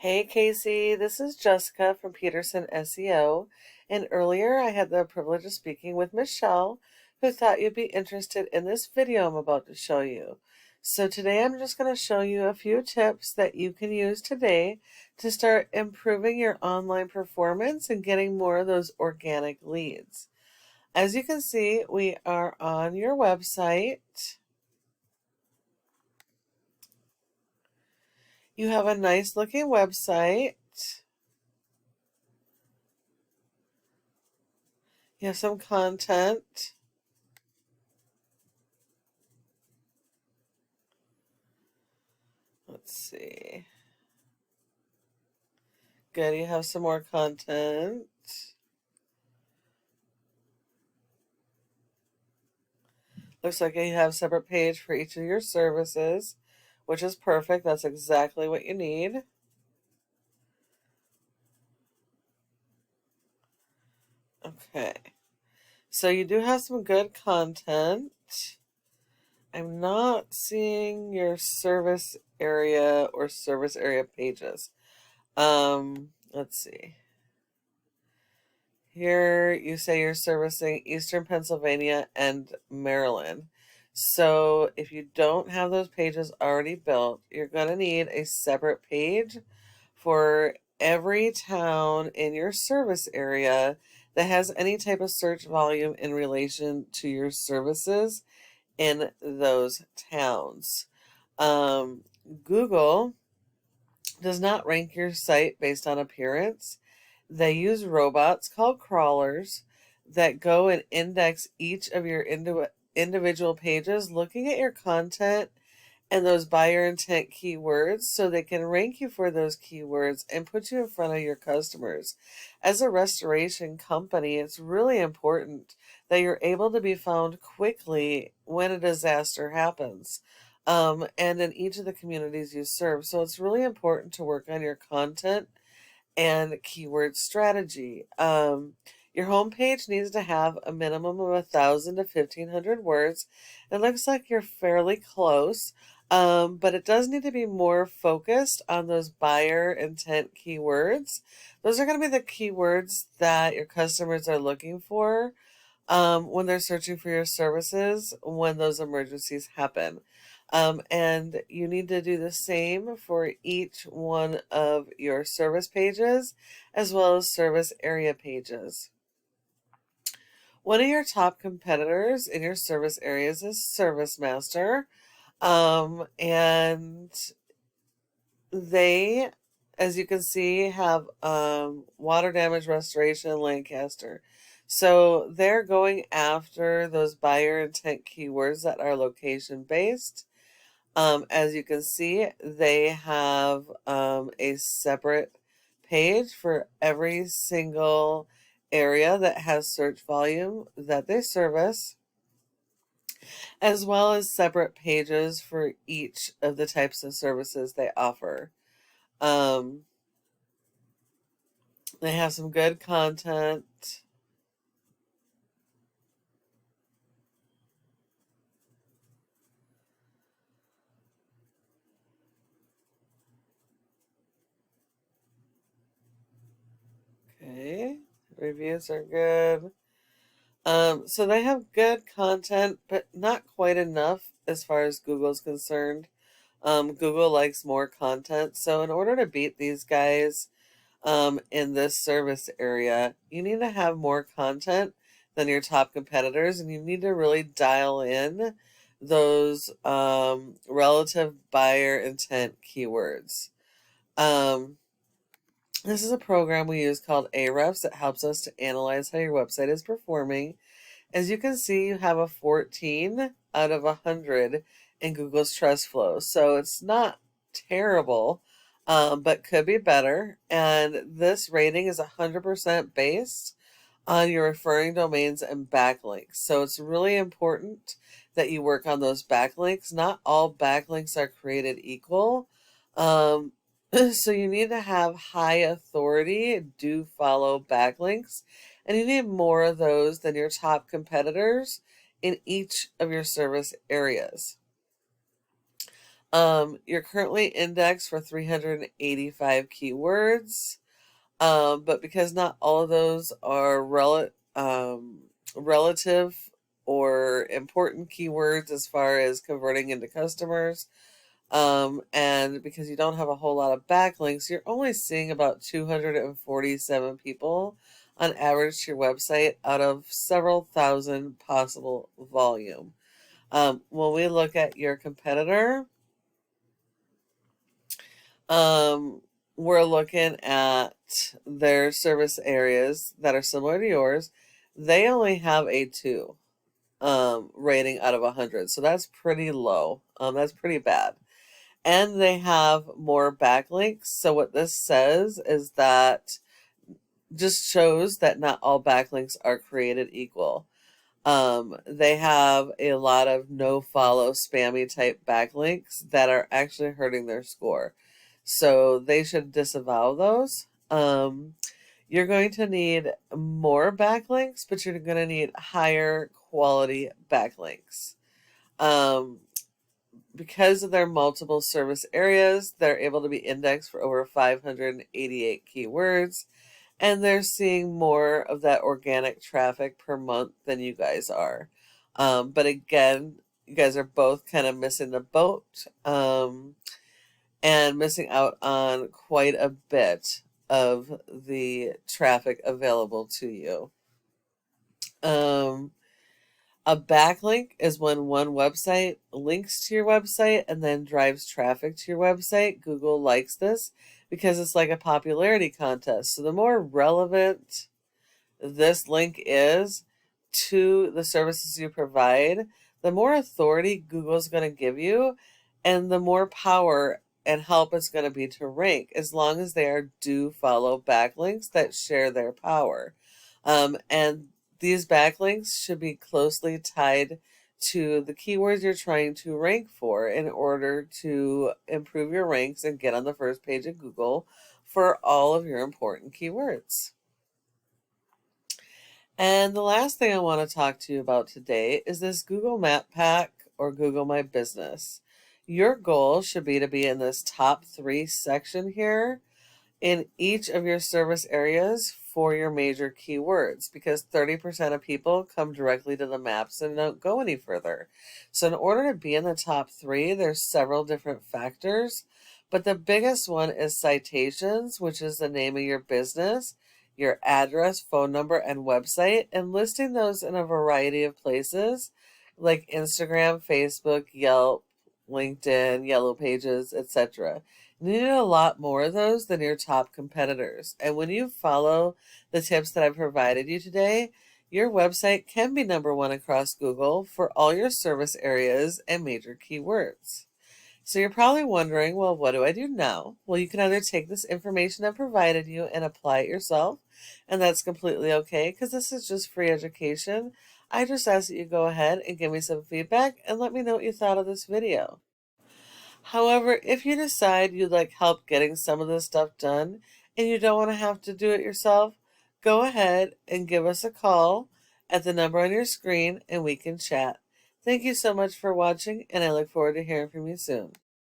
Hey Casey, this is Jessica from Peterson SEO, and earlier I had the privilege of speaking with Michelle, who thought you'd be interested in this video I'm about to show you. So today I'm just going to show you a few tips that you can use today to start improving your online performance and getting more of those organic leads. As you can see, we are on your website. You have a nice looking website. You have some content. Let's see. Good, you have some more content. Looks like you have a separate page for each of your services, which is perfect. That's exactly what you need. Okay, so you do have some good content. I'm not seeing your service area or service area pages. Let's see. Here you say you're servicing Eastern Pennsylvania and Maryland. So if you don't have those pages already built, you're going to need a separate page for every town in your service area that has any type of search volume in relation to your services in those towns. Um, Google does not rank your site based on appearance. They use robots called crawlers that go and index each of your individual pages, looking at your content and those buyer intent keywords so they can rank you for those keywords and put you in front of your customers. As a restoration company, it's really important that you're able to be found quickly when a disaster happens. And in each of the communities you serve. So it's really important to work on your content and keyword strategy. Your homepage needs to have a minimum of 1,000 to 1,500 words. It looks like you're fairly close, but it does need to be more focused on those buyer intent keywords. Those are going to be the keywords that your customers are looking for when they're searching for your services when those emergencies happen. And you need to do the same for each one of your service pages as well as service area pages. One of your top competitors in your service areas is ServiceMaster. And they, as you can see, have water damage restoration in Lancaster. So they're going after those buyer intent keywords that are location based. As you can see, they have a separate page for every single area that has search volume that they service, as well as separate pages for each of the types of services they offer. Um, they have some good content. Okay, reviews are good. So they have good content, but not quite enough as far as Google's concerned. Google likes more content. So in order to beat these guys in this service area, you need to have more content than your top competitors, and you need to really dial in those relative buyer intent keywords. Um, this is a program we use called Ahrefs that helps us to analyze how your website is performing. As you can see, you have a 14 out of 100 in Google's Trust Flow. So it's not terrible, but could be better. And this rating is 100% based on your referring domains and backlinks. So it's really important that you work on those backlinks. Not all backlinks are created equal. Um, so you need to have high authority, do follow backlinks, and you need more of those than your top competitors in each of your service areas. You're currently indexed for 385 keywords, but because not all of those are relative or important keywords as far as converting into customers, and because you don't have a whole lot of backlinks, you're only seeing about 247 people on average to your website out of several thousand possible volume. When we look at your competitor, we're looking at their service areas that are similar to yours. They only have a 2 rating out of 100, so that's pretty low. That's pretty bad. And they have more backlinks. So what this says is that just shows that not all backlinks are created equal. They have a lot of no follow spammy type backlinks that are actually hurting their score. So they should disavow those. You're going to need more backlinks, but you're going to need higher quality backlinks. Because of their multiple service areas, they're able to be indexed for over 588 keywords, and they're seeing more of that organic traffic per month than you guys are. But again, you guys are both kind of missing the boat, and missing out on quite a bit of the traffic available to you. A backlink is when one website links to your website and then drives traffic to your website. Google likes this because it's like a popularity contest. So the more relevant this link is to the services you provide, the more authority Google's going to give you and the more power and help it's going to be to rank, as long as they do follow backlinks that share their power. And these backlinks should be closely tied to the keywords you're trying to rank for in order to improve your ranks and get on the first page of Google for all of your important keywords. And the last thing I want to talk to you about today is this Google Map Pack or Google My Business. Your goal should be to be in this top 3 section here in each of your service areas for your major keywords, because 30% of people come directly to the maps and don't go any further. So in order to be in the top 3, there's several different factors, but the biggest one is citations, which is the name of your business, your address, phone number, and website, and listing those in a variety of places like Instagram, Facebook, Yelp, LinkedIn, Yellow Pages, etc. You need a lot more of those than your top competitors. And when you follow the tips that I've provided you today, your website can be number 1 across Google for all your service areas and major keywords. So you're probably wondering, well, what do I do now? Well, you can either take this information I've provided you and apply it yourself, and that's completely okay because this is just free education. I just ask that you go ahead and give me some feedback and let me know what you thought of this video. However, if you decide you'd like help getting some of this stuff done and you don't want to have to do it yourself, go ahead and give us a call at the number on your screen and we can chat. Thank you so much for watching, and I look forward to hearing from you soon.